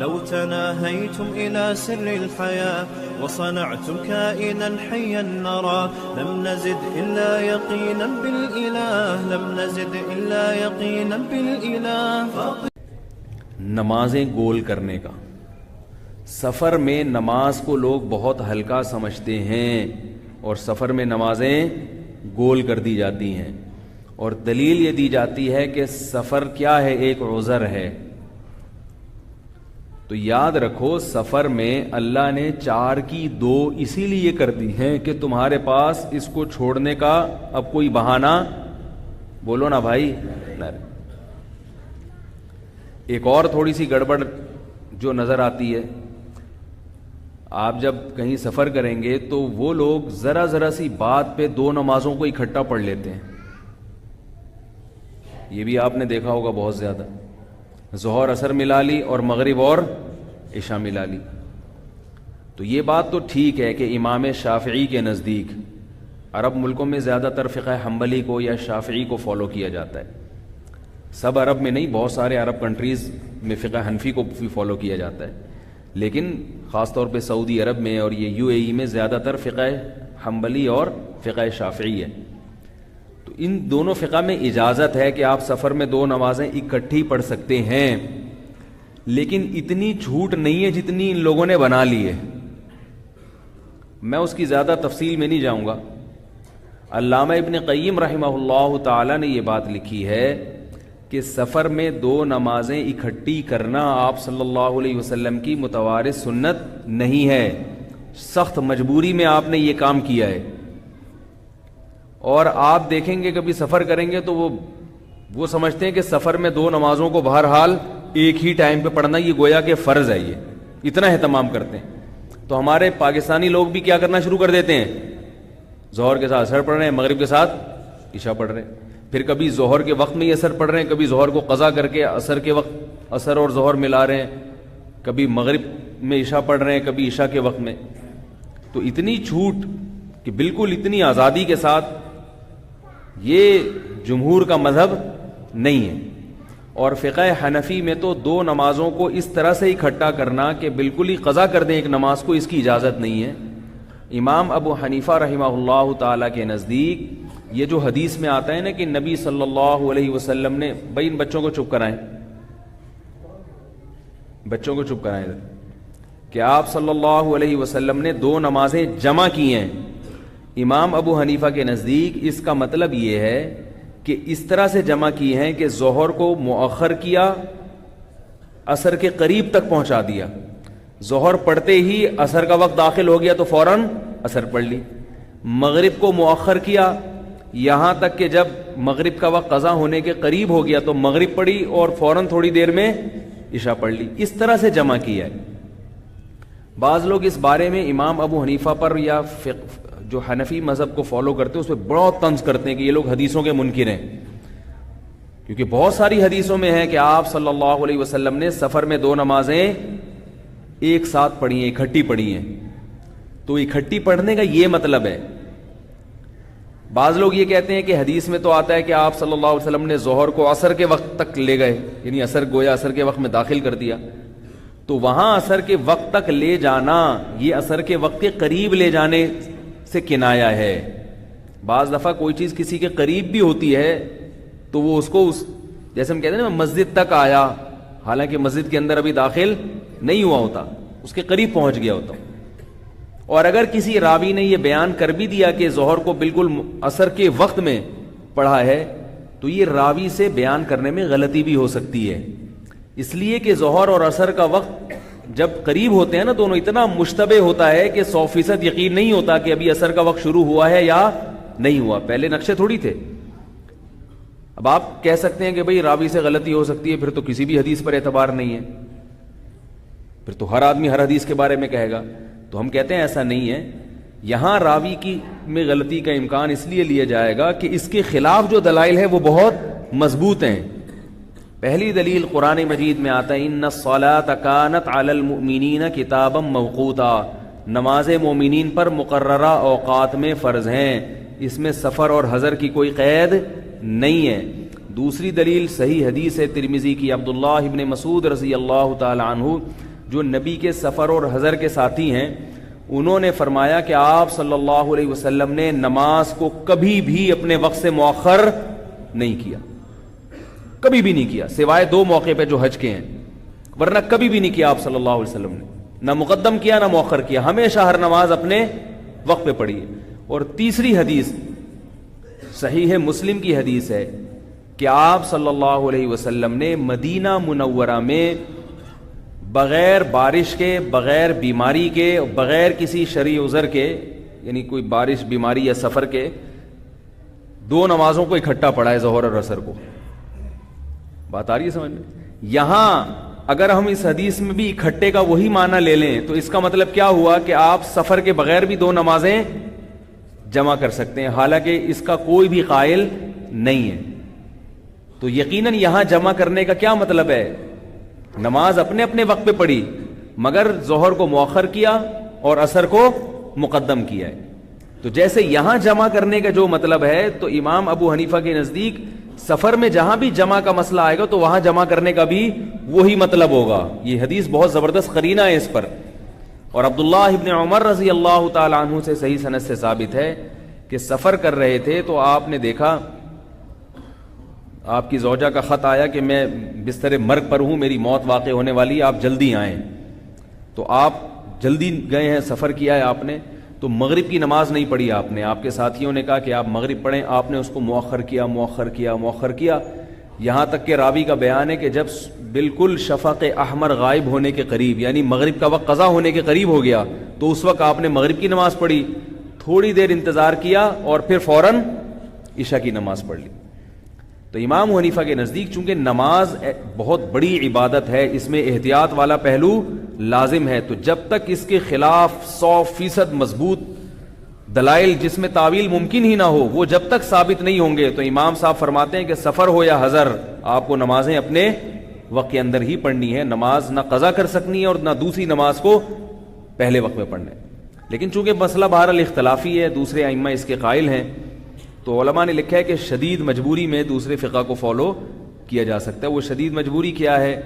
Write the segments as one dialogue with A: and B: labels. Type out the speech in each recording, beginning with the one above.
A: لو تناهيتم إلى سر الحياة وصنعتم كائنا حيا نرى لم نزد إلا يقينا بالإله لم نزد إلا يقينا بالإله.
B: نمازیں گول کرنے کا، سفر میں نماز کو لوگ بہت ہلکا سمجھتے ہیں اور سفر میں نمازیں گول کر دی جاتی ہیں، اور دلیل یہ دی جاتی ہے کہ سفر کیا ہے، ایک عذر ہے. تو یاد رکھو سفر میں اللہ نے 4 کی 2 اسی لیے کر دی ہیں کہ تمہارے پاس اس کو چھوڑنے کا اب کوئی بہانہ، بولو نا بھائی. ایک اور تھوڑی سی گڑبڑ جو نظر آتی ہے، آپ جب کہیں سفر کریں گے تو وہ لوگ ذرا سی بات پہ 2 نمازوں کو اکٹھا پڑھ لیتے ہیں. یہ بھی آپ نے دیکھا ہوگا بہت زیادہ، ظہر اثر ملا لی اور مغرب اور عشاء ملا لی. تو یہ بات تو ٹھیک ہے کہ امام شافعی کے نزدیک عرب ملکوں میں زیادہ تر فقہ حنبلی کو یا شافعی کو فالو کیا جاتا ہے، سب عرب میں نہیں، بہت سارے عرب کنٹریز میں فقہ حنفی کو بھی فالو کیا جاتا ہے، لیکن خاص طور پہ سعودی عرب میں اور یہ UAE میں زیادہ تر فقہ حنبلی اور فقہ شافعی ہے. تو ان دونوں فقہ میں اجازت ہے کہ آپ سفر میں 2 نمازیں اکٹھی پڑھ سکتے ہیں، لیکن اتنی چھوٹ نہیں ہے جتنی ان لوگوں نے بنا لی ہے. میں اس کی زیادہ تفصیل میں نہیں جاؤں گا. علامہ ابن قیم رحمہ اللہ تعالی نے یہ بات لکھی ہے کہ سفر میں 2 نمازیں اکٹھی کرنا آپ صلی اللہ علیہ وسلم کی متوارث سنت نہیں ہے، سخت مجبوری میں آپ نے یہ کام کیا ہے. اور آپ دیکھیں گے کبھی سفر کریں گے تو وہ سمجھتے ہیں کہ سفر میں 2 نمازوں کو بہرحال ایک ہی ٹائم پہ پڑھنا یہ گویا کہ فرض ہے، یہ اتنا اہتمام کرتے ہیں. تو ہمارے پاکستانی لوگ بھی کیا کرنا شروع کر دیتے ہیں، ظہر کے ساتھ اثر پڑھ رہے ہیں، مغرب کے ساتھ عشاء پڑھ رہے ہیں، پھر کبھی ظہر کے وقت میں ہی اثر پڑھ رہے ہیں، کبھی ظہر کو قضا کر کے اثر کے وقت اثر اور ظہر ملا رہے ہیں، کبھی مغرب میں عشاء پڑھ رہے ہیں، کبھی عشاء کے وقت میں. تو اتنی چھوٹ کہ بالکل اتنی آزادی کے ساتھ، یہ جمہور کا مذہب نہیں ہے. اور فقہ حنفی میں تو 2 نمازوں کو اس طرح سے اکٹھا کرنا کہ بالکل ہی قضا کر دیں ایک نماز کو، اس کی اجازت نہیں ہے. امام ابو حنیفہ رحمہ اللہ تعالی کے نزدیک یہ جو حدیث میں آتا ہے نا کہ نبی صلی اللہ علیہ وسلم نے، بھائی ان بچوں کو چپ کرائیں، بچوں کو چپ کرائیں کہ آپ صلی اللہ علیہ وسلم نے 2 نمازیں جمع کی ہیں. امام ابو حنیفہ کے نزدیک اس کا مطلب یہ ہے کہ اس طرح سے جمع کی ہیں کہ ظہر کو مؤخر کیا، عصر کے قریب تک پہنچا دیا، ظہر پڑھتے ہی عصر کا وقت داخل ہو گیا تو فوراً عصر پڑھ لی. مغرب کو مؤخر کیا یہاں تک کہ جب مغرب کا وقت قضا ہونے کے قریب ہو گیا تو مغرب پڑھی اور فوراً تھوڑی دیر میں عشاء پڑھ لی. اس طرح سے جمع کیا ہے. بعض لوگ اس بارے میں امام ابو حنیفہ پر یا جو حنفی مذہب کو فالو کرتے ہیں اس پہ بہت طنز کرتے ہیں کہ یہ لوگ حدیثوں کے منکر ہیں، کیونکہ بہت ساری حدیثوں میں ہے کہ آپ صلی اللہ علیہ وسلم نے سفر میں 2 نمازیں ایک ساتھ پڑھی ہیں، اکٹھی پڑھی ہیں. تو اکٹھی پڑھنے کا یہ مطلب ہے. بعض لوگ یہ کہتے ہیں کہ حدیث میں تو آتا ہے کہ آپ صلی اللہ علیہ وسلم نے ظہر کو عصر کے وقت تک لے گئے، یعنی عصر گویا عصر کے وقت میں داخل کر دیا. تو وہاں عصر کے وقت تک لے جانا یہ عصر کے وقت کے قریب لے جانے سے کنایا ہے. بعض دفعہ کوئی چیز کسی کے قریب بھی ہوتی ہے تو وہ اس کو جیسے ہم کہتے ہیں نا مسجد تک آیا، حالانکہ مسجد کے اندر ابھی داخل نہیں ہوا ہوتا، اس کے قریب پہنچ گیا ہوتا. اور اگر کسی راوی نے یہ بیان کر بھی دیا کہ ظہر کو بالکل عصر کے وقت میں پڑھا ہے تو یہ راوی سے بیان کرنے میں غلطی بھی ہو سکتی ہے، اس لیے کہ ظہر اور عصر کا وقت جب قریب ہوتے ہیں نا دونوں، اتنا مشتبہ ہوتا ہے کہ 100% یقین نہیں ہوتا کہ ابھی عصر کا وقت شروع ہوا ہے یا نہیں ہوا. پہلے نقشے تھوڑی تھے. اب آپ کہہ سکتے ہیں کہ بھئی راوی سے غلطی ہو سکتی ہے، پھر تو کسی بھی حدیث پر اعتبار نہیں ہے، پھر تو ہر آدمی ہر حدیث کے بارے میں کہے گا. تو ہم کہتے ہیں ایسا نہیں ہے. یہاں راوی کی میں غلطی کا امکان اس لیے لیا جائے گا کہ اس کے خلاف جو دلائل ہے وہ بہت مضبوط ہیں. پہلی دلیل قرآن مجید میں آتا ہے ان الصلاۃ کانت علی المؤمنین کتابا موقوتا، نماز مومنین پر مقررہ اوقات میں فرض ہیں، اس میں سفر اور حضر کی کوئی قید نہیں ہے. دوسری دلیل صحیح حدیث ہے ترمذی کی، عبداللہ ابن مسعود رضی اللہ تعالی عنہ جو نبی کے سفر اور حضر کے ساتھی ہیں، انہوں نے فرمایا کہ آپ صلی اللہ علیہ وسلم نے نماز کو کبھی بھی اپنے وقت سے مؤخر نہیں کیا، کبھی بھی نہیں کیا، سوائے 2 موقع پہ جو حج کے ہیں، ورنہ کبھی بھی نہیں کیا آپ صلی اللہ علیہ وسلم نے، نہ مقدم کیا نہ مؤخر کیا، ہمیشہ ہر نماز اپنے وقت پہ پڑھی ہے۔ اور تیسری حدیث صحیح مسلم کی حدیث ہے کہ آپ صلی اللہ علیہ وسلم نے مدینہ منورہ میں بغیر بارش کے، بغیر بیماری کے، بغیر کسی شرعی عذر کے، یعنی کوئی بارش، بیماری یا سفر کے، 2 نمازوں کو اکٹھا پڑھا ہے، ظہر اور عصر کو۔ بات آ رہی ہے سمجھ میں؟ یہاں اگر ہم اس حدیث میں بھی اکٹھے کا وہی معنی لے لیں تو اس کا مطلب کیا ہوا کہ آپ سفر کے بغیر بھی 2 نمازیں جمع کر سکتے ہیں، حالانکہ اس کا کوئی بھی قائل نہیں ہے۔ تو یقیناً یہاں جمع کرنے کا کیا مطلب ہے؟ نماز اپنے اپنے وقت پہ پڑھی، مگر ظہر کو مؤخر کیا اور عصر کو مقدم کیا ہے۔ تو جیسے یہاں جمع کرنے کا جو مطلب ہے، تو امام ابو حنیفہ کے نزدیک سفر میں جہاں بھی جمع کا مسئلہ آئے گا تو وہاں جمع کرنے کا بھی وہی مطلب ہوگا۔ یہ حدیث بہت زبردست قرینہ ہے اس پر، اور عبداللہ ابن عمر رضی اللہ تعالی عنہ سے صحیح سند سے ثابت ہے کہ سفر کر رہے تھے تو آپ نے دیکھا، آپ کی زوجہ کا خط آیا کہ میں بستر مرگ پر ہوں، میری موت واقع ہونے والی، آپ جلدی آئیں۔ تو آپ جلدی گئے ہیں، سفر کیا ہے آپ نے، تو مغرب کی نماز نہیں پڑھی آپ نے، آپ کے ساتھیوں نے کہا کہ آپ مغرب پڑھیں، آپ نے اس کو مؤخر کیا، مؤخر کیا، مؤخر کیا، یہاں تک کہ راوی کا بیان ہے کہ جب بالکل شفق احمر غائب ہونے کے قریب، یعنی مغرب کا وقت قضا ہونے کے قریب ہو گیا، تو اس وقت آپ نے مغرب کی نماز پڑھی، تھوڑی دیر انتظار کیا اور پھر فوراً عشاء کی نماز پڑھ لی۔ تو امام حنیفہ کے نزدیک چونکہ نماز بہت بڑی عبادت ہے، اس میں احتیاط والا پہلو لازم ہے، تو جب تک اس کے خلاف 100% مضبوط دلائل جس میں تعویل ممکن ہی نہ ہو، وہ جب تک ثابت نہیں ہوں گے، تو امام صاحب فرماتے ہیں کہ سفر ہو یا حضر، آپ کو نمازیں اپنے وقت کے اندر ہی پڑھنی ہے، نماز نہ قضا کر سکنی ہے اور نہ دوسری نماز کو پہلے وقت میں پڑھنا ہے۔ لیکن چونکہ مسئلہ بہرحال اختلافی ہے، دوسرے ائمہ اس کے قائل ہیں، تو علماء نے لکھا ہے کہ شدید مجبوری میں دوسرے فقہ کو فالو کیا جا سکتا ہے۔ وہ شدید مجبوری کیا ہے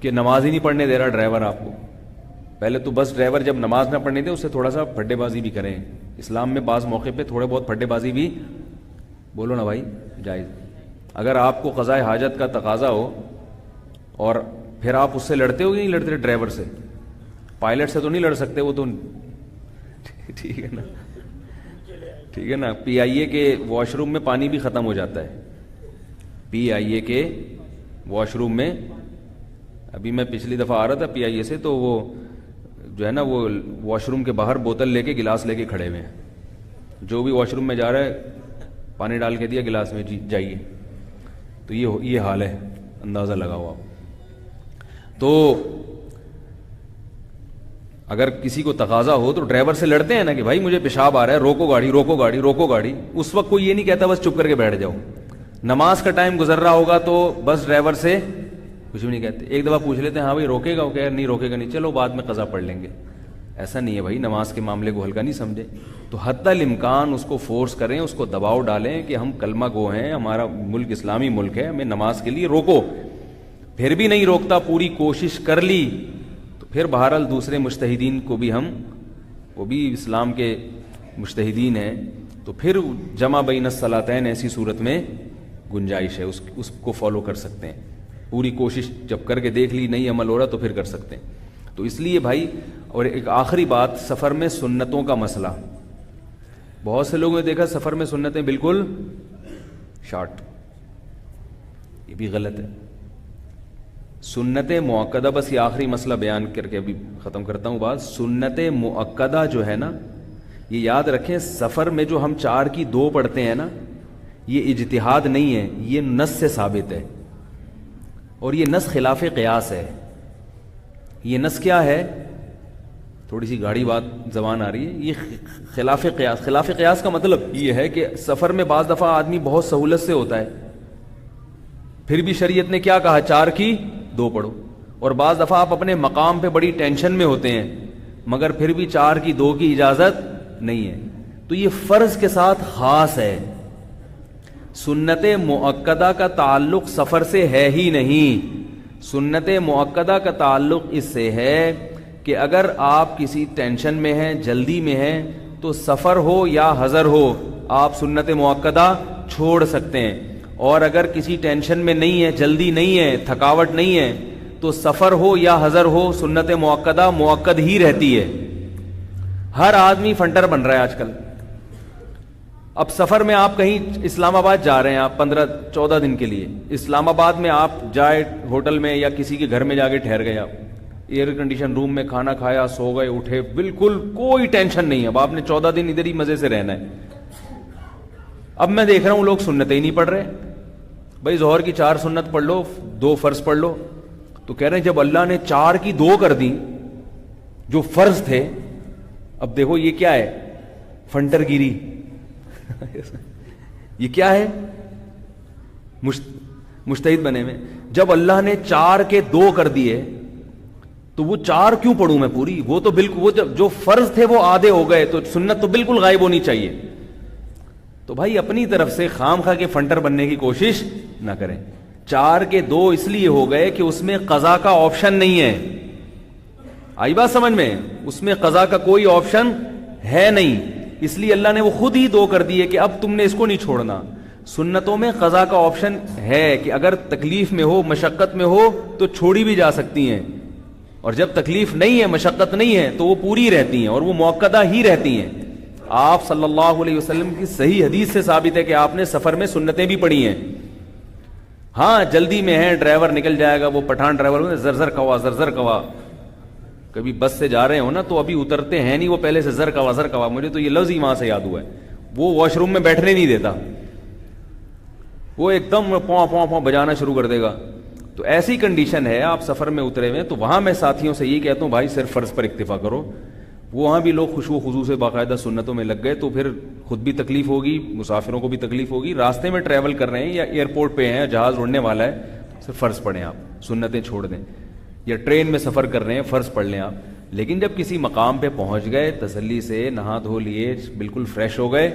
B: کہ نماز ہی نہیں پڑھنے دے رہا ڈرائیور آپ کو، پہلے تو بس ڈرائیور جب نماز نہ پڑھنے دے اس سے تھوڑا سا پھڈے بازی بھی کریں، اسلام میں بعض موقع پہ تھوڑے بہت پھڈے بازی بھی، بولو نا بھائی، جائز۔ اگر آپ کو قضاء حاجت کا تقاضا ہو اور پھر آپ اس سے لڑتے ہو یا نہیں لڑتے؟ ڈرائیور سے، پائلٹ سے تو نہیں لڑ سکتے، وہ تو ٹھیک ہے نا، ٹھیک ہے نا۔ پی آئی اے کے واش روم میں پانی بھی ختم ہو جاتا ہے، پی آئی اے کے واش روم میں، ابھی میں پچھلی دفعہ آ رہا تھا پی آئی اے سے، تو وہ جو ہے نا وہ واش روم کے باہر بوتل لے کے گلاس لے کے کھڑے ہوئے ہیں، جو بھی واش روم میں جا رہا ہے پانی ڈال کے دیا گلاس میں، جی جائیے۔ تو یہ حال ہے، اندازہ لگاؤ آپ۔ تو اگر کسی کو تقاضا ہو تو ڈرائیور سے لڑتے ہیں نا کہ بھائی مجھے پیشاب آ رہا ہے، روکو گاڑی، روکو گاڑی، روکو گاڑی، اس وقت کوئی یہ نہیں کہتا بس چپ کر کے بیٹھ جاؤ۔ نماز کا ٹائم گزر رہا ہوگا تو بس ڈرائیور سے کچھ بھی نہیں کہتے، ایک دفعہ پوچھ لیتے ہیں ہاں بھائی روکے گا، وہ کہہ نہیں روکے گا نہیں، چلو بعد میں قضا پڑھ لیں گے۔ ایسا نہیں ہے بھائی، نماز کے معاملے کو ہلکا نہیں سمجھے، تو حتی الامکان اس کو فورس کریں، اس کو دباؤ ڈالیں کہ ہم کلمہ گو ہیں، ہمارا ملک اسلامی ملک ہے، ہمیں نماز کے لیے روکو۔ پھر بھی نہیں روکتا، پوری کوشش کر لی، تو پھر بہرحال دوسرے مجتہدین کو بھی وہ بھی اسلام کے مجتہدین ہیں، تو پھر جمع بین الصلاتین ایسی صورت میں گنجائش ہے، اس کو فالو کر سکتے ہیں۔ پوری کوشش جب کر کے دیکھ لی نہیں عمل ہو رہا تو پھر کر سکتے ہیں۔ تو اس لیے بھائی، اور ایک آخری بات، سفر میں سنتوں کا مسئلہ، بہت سے لوگوں نے دیکھا سفر میں سنتیں بالکل شارٹ، یہ بھی غلط ہے۔ سنت مؤکدہ، بس یہ آخری مسئلہ بیان کر کے ابھی ختم کرتا ہوں بات، سنت مؤکدہ جو ہے نا، یہ یاد رکھیں، سفر میں جو ہم 4 کی 2 پڑھتے ہیں نا، یہ اجتہاد نہیں ہے، یہ نص سے ثابت ہے، اور یہ نص خلاف قیاس ہے۔ یہ نص کیا ہے؟ تھوڑی سی گاڑی بات زبان آ رہی ہے، یہ خلاف قیاس۔ خلاف قیاس کا مطلب یہ ہے کہ سفر میں بعض دفعہ آدمی بہت سہولت سے ہوتا ہے، پھر بھی شریعت نے کیا کہا؟ 4 کی 2 پڑھو، اور بعض دفعہ آپ اپنے مقام پہ بڑی ٹینشن میں ہوتے ہیں، مگر پھر بھی 4 کی 2 کی اجازت نہیں ہے، تو یہ فرض کے ساتھ خاص ہے۔ سنت مؤکدہ کا تعلق سفر سے ہے ہی نہیں، سنت مؤکدہ کا تعلق اس سے ہے کہ اگر آپ کسی ٹینشن میں ہیں، جلدی میں ہیں، تو سفر ہو یا حضر ہو آپ سنت مؤکدہ چھوڑ سکتے ہیں، اور اگر کسی ٹینشن میں نہیں ہے، جلدی نہیں ہے، تھکاوٹ نہیں ہے، تو سفر ہو یا حضر ہو سنت مؤکدہ مؤکد ہی رہتی ہے۔ ہر آدمی فنٹر بن رہا ہے آج کل۔ اب سفر میں آپ کہیں اسلام آباد جا رہے ہیں، آپ 15-14 دن کے لیے اسلام آباد میں آپ جائے ہوٹل میں یا کسی کے گھر میں جا کے ٹھہر گئے، آپ ایئر کنڈیشن روم میں کھانا کھایا، سو گئے، اٹھے، بالکل کوئی ٹینشن نہیں ہے، اب آپ نے 14 دن ادھر ہی مزے سے رہنا ہے۔ اب میں دیکھ رہا ہوں لوگ سنتیں ہی نہیں پڑھ رہے، بھائی ظہر کی 4 سنت پڑھ لو، 2 فرض پڑھ لو، تو کہہ رہے ہیں جب اللہ نے 4 کی 2 کر دی جو فرض تھے، اب دیکھو یہ کیا ہے، فنٹر گیری یہ کیا ہے، مجتہد بنے میں۔ جب اللہ نے 4 کے 2 کر دیے تو وہ 4 کیوں پڑھوں میں پوری، وہ تو بالکل وہ جو فرض تھے وہ آدھے ہو گئے، تو سنت تو بالکل غائب ہونی چاہیے۔ تو بھائی اپنی طرف سے خام خواہ کے فنٹر بننے کی کوشش نہ کریں۔ 4 کے 2 اس لیے ہو گئے کہ اس میں قضا کا آپشن نہیں ہے، آئی بات سمجھ میں، اس میں قضا کا کوئی آپشن ہے نہیں، اس لیے اللہ نے وہ خود ہی 2 کر دیے کہ اب تم نے اس کو نہیں چھوڑنا۔ سنتوں میں قضا کا آپشن ہے کہ اگر تکلیف میں ہو، مشقت میں ہو تو چھوڑی بھی جا سکتی ہیں، اور جب تکلیف نہیں ہے، مشقت نہیں ہے، تو وہ پوری رہتی ہیں اور وہ مؤکدہ ہی رہتی ہیں۔ آپ صلی اللہ علیہ وسلم کی صحیح حدیث سے ثابت ہے کہ آپ نے سفر میں سنتیں بھی پڑھی ہیں۔ ہاں جلدی میں ہے، ڈرائیور نکل جائے گا، وہ پٹھان ڈرائیور زر زر کوا، کبھی بس سے جا رہے ہو نا تو ابھی اترتے ہیں نہیں، وہ پہلے سے زر کوا، مجھے تو یہ لفظ ہی وہاں سے یاد ہوا ہے، وہ واش روم میں بیٹھنے نہیں دیتا، وہ ایک دم پاؤں بجانا شروع کر دے گا۔ تو ایسی کنڈیشن ہے، آپ سفر میں اترے ہوئے، تو وہاں میں ساتھیوں سے یہ کہتا ہوں بھائی صرف فرض پر اکتفا کرو۔ وہاں بھی لوگ خوشو خضو سے باقاعدہ سنتوں میں لگ گئے، تو پھر خود بھی تکلیف ہوگی، مسافروں کو بھی تکلیف ہوگی، راستے میں ٹریول کر رہے ہیں یا ایئرپورٹ پہ ہیں، جہاز اڑنے والا ہے، صرف فرض پڑھیں، آپ سنتیں چھوڑ دیں، یا ٹرین میں سفر کر رہے ہیں فرض پڑھ لیں آپ۔ لیکن جب کسی مقام پہ پہنچ گئے، تسلی سے نہا دھو لیے، بالکل فریش ہو گئے،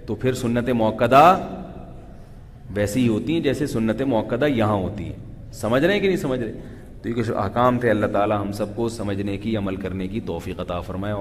B: تو پھر سنت مؤکدہ ویسی ہی ہوتی ہیں جیسے سنت مؤکدہ یہاں ہوتی ہے۔ سمجھ رہے ہیں کہ نہیں سمجھ رہے؟ تو یہ کچھ احکام تھے، اللہ تعالی ہم سب کو سمجھنے کی، عمل کرنے کی توفیق عطا فرمائے۔